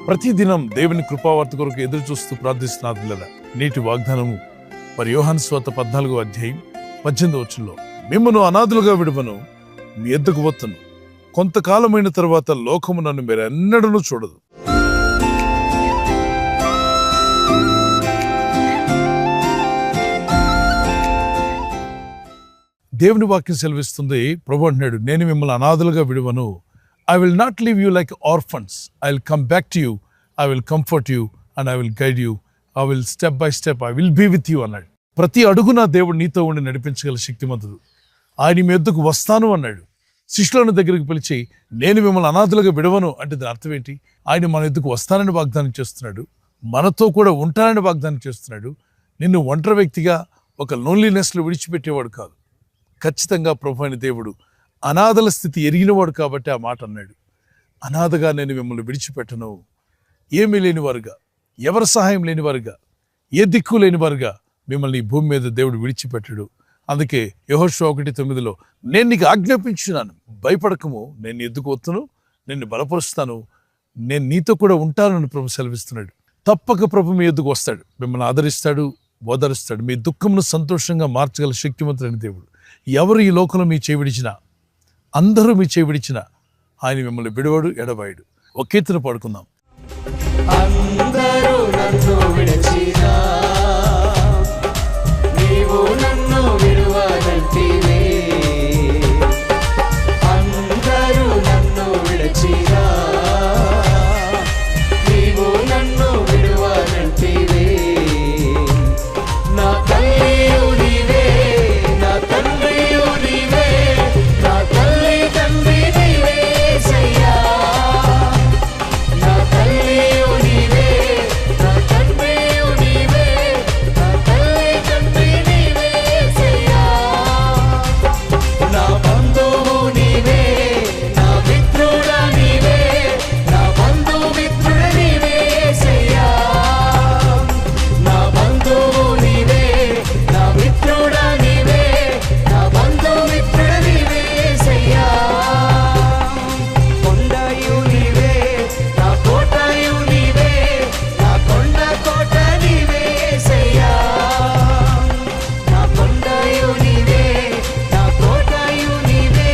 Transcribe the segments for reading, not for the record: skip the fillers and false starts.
ప్రతిదినం దేవుని కృపావార్త కొరకు ఎదురు చూస్తూ ప్రార్థిస్తున్న నేటి వాగ్దానము మరి యోహాను సువార్త 14వ అధ్యాయం 18వ వచనంలో, మిమ్మను అనాథులుగా విడువను, మీ ఎద్దకు వత్తును, కొంతకాలమైన తరువాత లోకము నన్ను మీరెన్నడూ చూడదు. దేవుని వాక్యం సెలవిస్తుంది. ప్రభు అంటున్నాడు, నేను మిమ్మల్ని అనాథులుగా విడువను. I will not leave you like orphans. I will come back to you. I will comfort you and I will guide you. I will step by step, I will be with you అన్నాడు. ప్రతి అడుగున దేవుడు నీతో ఉండి నడిపించగల శక్తిమంతుడు. ఆయన మీ యొద్దకు వస్తాను అన్నాడు. శిష్యులను దగ్గరికి పిలిచి, నేను మిమ్మల్ని అనాథులుగా విడవను అంటే దాని అర్థం ఏంటి? ఆయన మన యొద్దకు వస్తానని వాగ్దానం చేస్తున్నాడు, మనతో కూడా ఉంటానని వాగ్దానం చేస్తున్నాడు. నిన్ను ఒంటరి వ్యక్తిగా ఒక లోన్లీనెస్లో విడిచిపెట్టేవాడు కాదు. ఖచ్చితంగా ప్రభు అయిన దేవుడు అనాథల స్థితి ఎరిగినవాడు కాబట్టి ఆ మాట అన్నాడు. అనాథగా నేను మిమ్మల్ని విడిచిపెట్టను. ఏమీ లేనివారుగా, ఎవరి సహాయం లేనివారుగా, ఏ దిక్కు లేనివారుగా మిమ్మల్ని ఈ భూమి మీద దేవుడు విడిచిపెట్టడు. అందుకే యెహోషువ 1:9 నేను నీకు ఆజ్ఞాపించున్నాను, భయపడకము, నేను ఎద్దుకు వత్తును, నిన్ను బలపరుస్తాను, నేను నీతో కూడా ఉంటానని ప్రభు సెలవిస్తున్నాడు. తప్పక ప్రభు మీ ఎద్దుకు వస్తాడు, మిమ్మల్ని ఆదరిస్తాడు, ఓదరుస్తాడు. మీ దుఃఖమును సంతోషంగా మార్చగల శక్తిమంతుడైన దేవుడు. ఎవరు ఈ లోకంలో మీ చేయి విడిచినా, అందరూ మీ చేయి విడిచినా ఆయన మిమ్మల్ని విడవడు, ఎడబాయడు. ఒక కీర్తన పాడుకుందాం. అందరూ నన్ను విడిచినా నీవు నన్ను విడువనంటివే. అందరూ నన్ను విడిచినా నీవు నన్ను విడువనంటివే. నా తల్లియు నీవే, నా తండ్రియు నీవే, నా తల్లి తండ్రి నీవే సయ్యా. నా తల్లియు నీవే, నా తండ్రియు నీవే, నా తల్లి తండ్రి నీవే సయ్యా. నా బంధువు నీవే, నా మిత్రుడా నీవే, నా బంధు మిత్రుడ నీవే సయ్యా. నా బంధువు నీవే, నా మిత్రుడా నీవే, నా బంధు మిత్రుడ నీవే సయ్యా. కొండయు నీవే, నా కోటయు నీవే, నా కొండ కోట నీవే సయ్యా. నా కొండయు నీవే, నా కోటయు నీవే,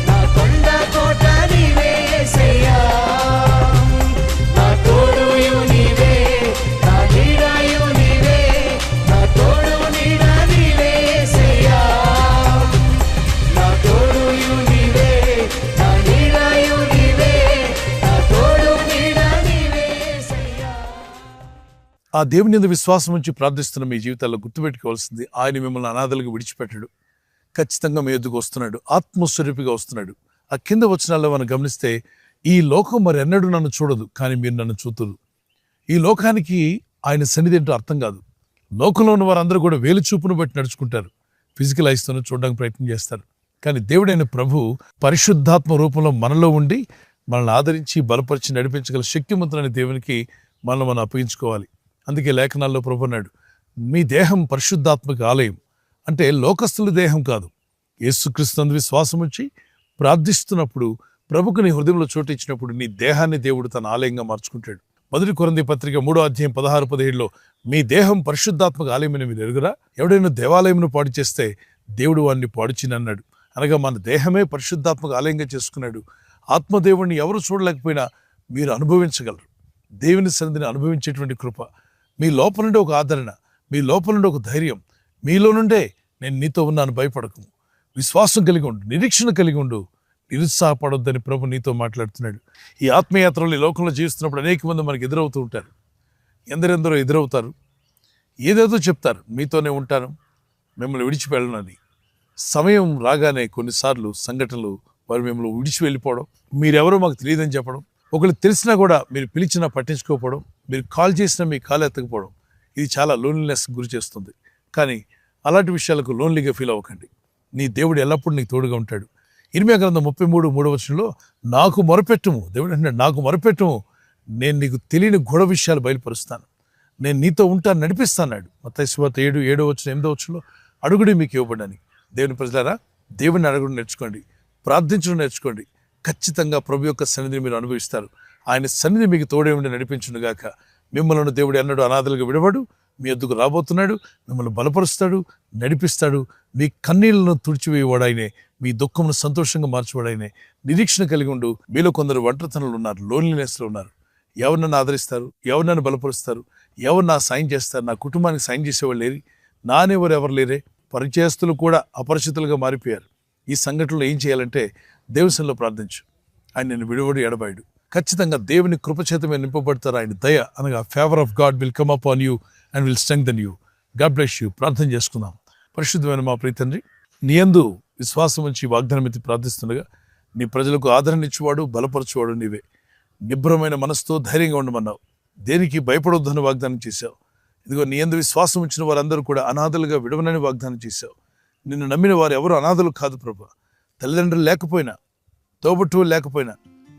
నా కొండ కోట నీవే సయ్యా. నా తోడుయు నీవే, నా నీడయు నీవే, నా తోడు నీడ నీవే సయ్యా. నా తోడుయు నీవే, నా నీడయు నీవే, నా తోడు నీడ నీవే సయ్యా. ఆ దేవుని యందు విశ్వాసం ఉంచి ప్రార్థిస్తున్న మీ జీవితాల్లో గుర్తుపెట్టుకోవాల్సింది, ఆయన మిమ్మల్ని అనాథలుగా విడిచిపెట్టడు. ఖచ్చితంగా మీ ఎద్దుకు వస్తున్నాడు, ఆత్మస్వరూపిగా వస్తున్నాడు. ఆ కింద వచనాల్లో మనం గమనిస్తే, ఈ లోకం మరి ఎన్నడూ నన్ను చూడదు, కానీ మీరు నన్ను చూతురు. ఈ లోకానికి ఆయన సన్నిధి ఏంటో అర్థం కాదు. లోకంలో ఉన్న వారందరూ కూడా వేలు చూపును బట్టి నడుచుకుంటారు, ఫిజికల్ ఐస్తోనే చూడడానికి ప్రయత్నం చేస్తారు. కానీ దేవుడైన ప్రభు పరిశుద్ధాత్మ రూపంలో మనలో ఉండి మనల్ని ఆదరించి బలపరిచి నడిపించగల శక్తిమంతులైన దేవునికి మనం అప్పగించుకోవాలి. అందుకే లేఖనాల్లో ప్రభు అన్నాడు, మీ దేహం పరిశుద్ధాత్మక ఆలయం. అంటే లోకస్తుల దేహం కాదు. యేసుక్రీస్తునందు విశ్వాసం వచ్చి ప్రార్థిస్తున్నప్పుడు, ప్రభుకు నీ హృదయంలో చోటు ఇచ్చినప్పుడు నీ దేహాన్ని దేవుడు తన ఆలయంగా మార్చుకుంటాడు. 1 కొరింథీ పత్రిక 3వ అధ్యాయం 16-17 మీ దేహం పరిశుద్ధాత్మక ఆలయమని మీరు ఎరుగురా? ఎవడైనా దేవాలయమును పాడు చేస్తే దేవుడు వాడిని పాడుచినన్నాడు. అనగా మన దేహమే పరిశుద్ధాత్మక ఆలయంగా చేసుకున్నాడు. ఆత్మదేవుడిని ఎవరు చూడలేకపోయినా మీరు అనుభవించగలరు. దేవుని సన్నిధిని అనుభవించేటువంటి కృప మీ లోపల నుండి ఒక ఆదరణ, మీ లోపల నుండి ఒక ధైర్యం, మీలో నుండే నేను నీతో ఉన్నాను, భయపడకు, విశ్వాసం కలిగి ఉండు, నిరీక్షణ కలిగి ఉండు, నిరుత్సాహపడొద్దని ప్రభు నీతో మాట్లాడుతున్నాడు. ఈ ఆత్మయాత్రలు ఈ లోకంలో జీవిస్తున్నప్పుడు అనేక మంది మనకు ఎదురవుతూ ఉంటారు. ఎందరెందరో ఎదురవుతారు, ఏదేదో చెప్తారు, మీతోనే ఉంటాను, మిమ్మల్ని విడిచిపెళ్ళనని. సమయం రాగానే కొన్నిసార్లు సంఘటనలు వారు మిమ్మల్ని విడిచి వెళ్ళిపోవడం, మీరెవరో మాకు తెలియదని చెప్పడం, ఒకళ్ళు తెలిసినా కూడా మీరు పిలిచినా పట్టించుకోకపోవడం, మీరు కాల్ చేసినా మీ కాల్ ఎత్తకపోవడం, ఇది చాలా లోన్లీనెస్ గురి చేస్తుంది. కానీ అలాంటి విషయాలకు లోన్లీగా ఫీల్ అవ్వకండి. నీ దేవుడు ఎల్లప్పుడూ నీకు తోడుగా ఉంటాడు. ఇర్మీయా గ్రంథం 33:3 నాకు మొరపెట్టుము, దేవుడు అంటున్నాడు, నాకు మొరపెట్టుము, నేను నీకు తెలియని గొడవ విషయాలు బయలుపరుస్తాను, నేను నీతో ఉంటాను, నడిపిస్తాన్నాడు. మత్తయి సువార్త 7:8 అడుగుడి మీకు ఇవ్వబడని. దేవుని ప్రజలారా, దేవుని అడగడం నేర్చుకోండి, ప్రార్థించడం నేర్చుకోండి. ఖచ్చితంగా ప్రభు యొక్క సన్నిధిని మీరు అనుభవిస్తారు. ఆయన సన్నిధి మీకు తోడే ఉండి నడిపించును గాక. మిమ్మల్ని దేవుడు ఎన్నడూ అనాథలుగా విడవడు. మీ ఎద్దుకు రాబోతున్నాడు, మిమ్మల్ని బలపరుస్తాడు, నడిపిస్తాడు. మీ కన్నీళ్లను తుడిచివేయవాడు ఆయనే, మీ దుఃఖమును సంతోషంగా మార్చేవాడు. నిరీక్షణ కలిగి ఉండు. మీలో కొందరు ఒంటరితనంలో ఉన్నారు, లోన్లీనెస్లో ఉన్నారు. ఎవరు నన్ను ఆదరిస్తారు, ఎవరు నన్ను బలపరుస్తారు, ఎవరు నా సాయం చేస్తారు, నా కుటుంబానికి సాయం చేసేవాళ్ళు లేరు, నానెవరు ఎవరు లేరే. పరిచయస్తులు కూడా అపరిచితులుగా మారిపోయారు. ఈ సంఘటనలో ఏం చేయాలంటే దేవునిలో ప్రార్థించు. ఆయన నిన్ను విడువడు, ఎడబాయుడు. ఖచ్చితంగా దేవుని కృపచేత మీరు నింపబడతారు. ఆయన దయ అనగా favour of God will come up on you and will strengthen you. God bless you. ప్రార్థన చేసుకుందాం. పరిశుద్ధమైన మా ప్రియ తండ్రి, నీ యందు విశ్వాసం ఉంచి వాగ్దానం ఎత్తి ప్రార్థిస్తుండగా నీ ప్రజలకు ఆదరణ ఇచ్చేవాడు, బలపరచువాడు నీవే. నిబ్రమైన మనసుతో ధైర్యంగా ఉండమన్నావు. దేనికి భయపడొద్దని వాగ్దానం చేశావు. ఇదిగో నీ యందు విశ్వాసం ఉంచిన వారందరూ కూడా అనాథలుగా విడవనని వాగ్దానం చేశావు. నిన్ను నమ్మిన వారు ఎవరు అనాథలు కాదు ప్రభా. తల్లిదండ్రులు లేకపోయినా, తోబుట్టువులు లేకపోయినా,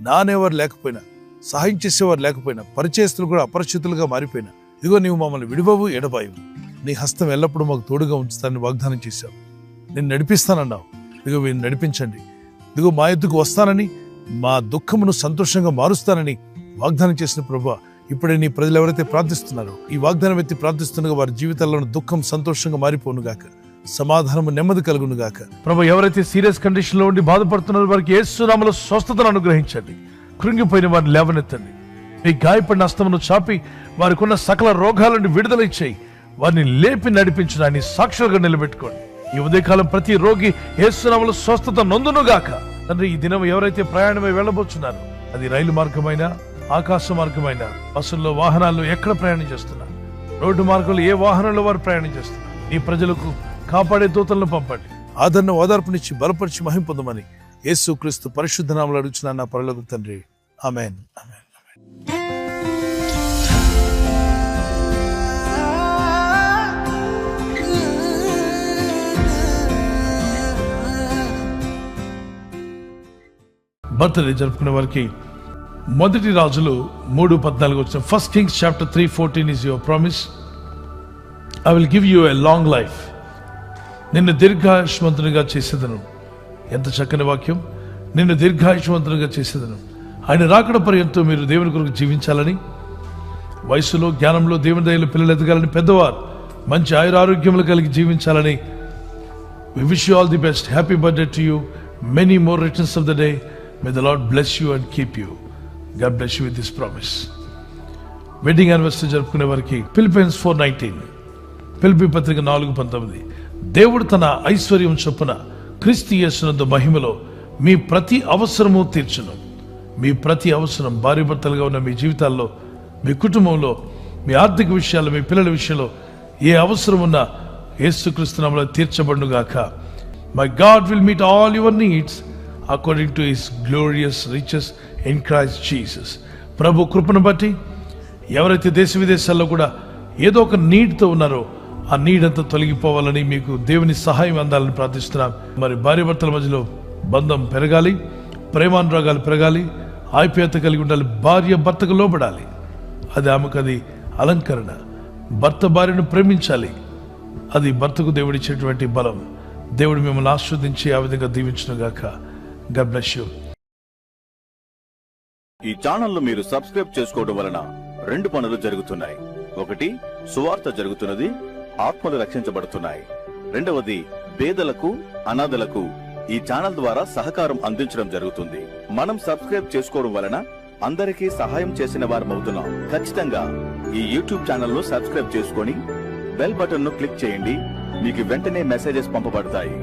నానేవారు లేకపోయినా, సహాయం చేసేవారు లేకపోయినా, పరిచయస్తులు కూడా అపరిచితులుగా మారిపోయినా, ఇదిగో నీవు మమ్మల్ని విడివవు, ఎడబాయవు. నీ హస్తం ఎల్లప్పుడూ మాకు తోడుగా ఉంచుతానని వాగ్దానం చేశావు. నేను నడిపిస్తానన్నావు. ఇదిగో వీరిని నడిపించండి. ఇదిగో మా ఎద్దుకు వస్తానని, మా దుఃఖమును సంతోషంగా మారుస్తానని వాగ్దానం చేసిన ప్రభువా, ఇప్పుడే నీ ప్రజలు ఎవరైతే ప్రార్థిస్తున్నారో ఈ వాగ్దానం ఎత్తి ప్రార్థిస్తుండగా వారి జీవితాల్లో దుఃఖం సంతోషంగా మారిపోనుగాక, సమాధానము నెమ్మది కలుగునుగాక. ప్రభు, ఎవరైతే సీరియస్ కండిషన్ లో ఉండి బాధపడుతున్నారో వారికి యేసు నామములో స్వస్థతను అనుగ్రహించండి. కృంగిపోయిన వారిని లేవనెత్తండి. మీ గాయపడిన హస్తమును చాపి వారికి ఉన్న సకల రోగాల నుండి విడుదల ఇచ్చేయి. వారిని లేపి నడిపించడాన్ని సాక్షులుగా నిలబెట్టుకోండి. ఈ ఉదయకాలం ప్రతి రోగి యేసు నామములో స్వస్థత నొందునుగాక. తండ్రి, ఈ దినం ఎవరైతే ప్రయాణమై వెళ్ళబోతున్నారో, అది రైలు మార్గమైనా, ఆకాశ మార్గమైనా, బస్సుల్లో, వాహనాల్లో ఎక్కడ ప్రయాణం చేస్తున్నారు, రోడ్డు మార్గంలో ఏ వాహనంలో వారు ప్రయాణం చేస్తున్నారు, ఈ ప్రజలకు కాపాడే దూతలను పంపండి. ఆదరణ, ఓదార్పునిచ్చి బలపరిచి మహిమ పొందమని యేసుక్రీస్తు పరిశుద్ధ నామములో అడుగుచున్నాను నా పరలోకపు తండ్రి. ఆమేన్. ఆమేన్. బర్త్డే జరుపుకునే వారికి మొదటి రాజులు 3:14 వచ్చిన first Kings chapter 3:14 is your promise. I will give you a long life. నిన్ను దీర్ఘాయుష్మంతునిగా చేసేదను. ఎంత చక్కని వాక్యం. నిన్ను దీర్ఘాయుష్మంతునిగా చేసేదను. ఆయన రాకడ పర్యంతం మీరు దేవుని కొరకు జీవించాలని, వయసులో, జ్ఞానంలో, దేవుని దయలో పిల్లలు ఎదగాలని, పెద్దవారు మంచి ఆయురారోగ్యములు కలిగి జీవించాలని. We wish you all the best. Happy birthday to you. Many more returns of the day. May the Lord bless you and keep you. God bless you with this promise. Wedding anniversary జరుపుకునే వారికి Philippines 4:19, Philippi పత్రిక 4:19, దేవుడు తన ఐశ్వర్యం చొప్పున క్రీస్తు యేసునందు మహిమలో మీ ప్రతి అవసరము తీర్చును. మీ ప్రతి అవసరం, భార్య భర్తలుగా ఉన్న మీ జీవితాల్లో, మీ కుటుంబంలో, మీ ఆర్థిక విషయాల్లో, మీ పిల్లల విషయంలో ఏ అవసరం ఉన్నా యేసుక్రీస్తు నామములో తీర్చబడునుగాక. My God will meet all your needs according to his glorious riches in Christ Jesus. ప్రభు కృపను బట్టి ఎవరైతే దేశ విదేశాల్లో కూడా ఏదో ఒక నీడ్తో ఉన్నారో ఆ నీడ్ అంతా తొలగిపోవాలని, మీకు దేవుని సహాయం అందాలని ప్రార్థిస్తున్నాం. మరి భార్య భర్తల మధ్యలో బంధం పెరగాలి, ప్రేమానురాగాలు పెరగాలి, ఆప్యాయత కలిగి ఉండాలి. భార్య భర్తకు లోబడాలి, అది ఆమెకు అది అలంకరణ. భర్త భార్యను ప్రేమించాలి, అది భర్తకు దేవుడిచ్చేటువంటి బలం. దేవుడు మిమ్మల్ని ఆస్వాదించి ఆ విధంగా దీవించునుగాక. God bless you. ఈ ఛానల్ మీరు సబ్స్క్రైబ్ చేసుకోవడం వలన 2 పనులు జరుగుతున్నాయి. ఒకటి, సువార్త జరుగుతున్నది, ఆత్మలు రక్షించబడుతున్నాయి. రెండవది, పేదలకు, అనాథలకు ఈ ఛానల్ ద్వారా సహకారం అందించడం జరుగుతుంది. మనం సబ్స్క్రైబ్ చేసుకోవడం వలన అందరికీ సహాయం చేసిన వారమవుతున్నాం. ఖచ్చితంగా ఈ యూట్యూబ్ ఛానల్ ను సబ్స్క్రైబ్ చేసుకొని బెల్ బటన్ ను క్లిక్ చేయండి. మీకు వెంటనే మెసేజెస్ పంపబడతాయి.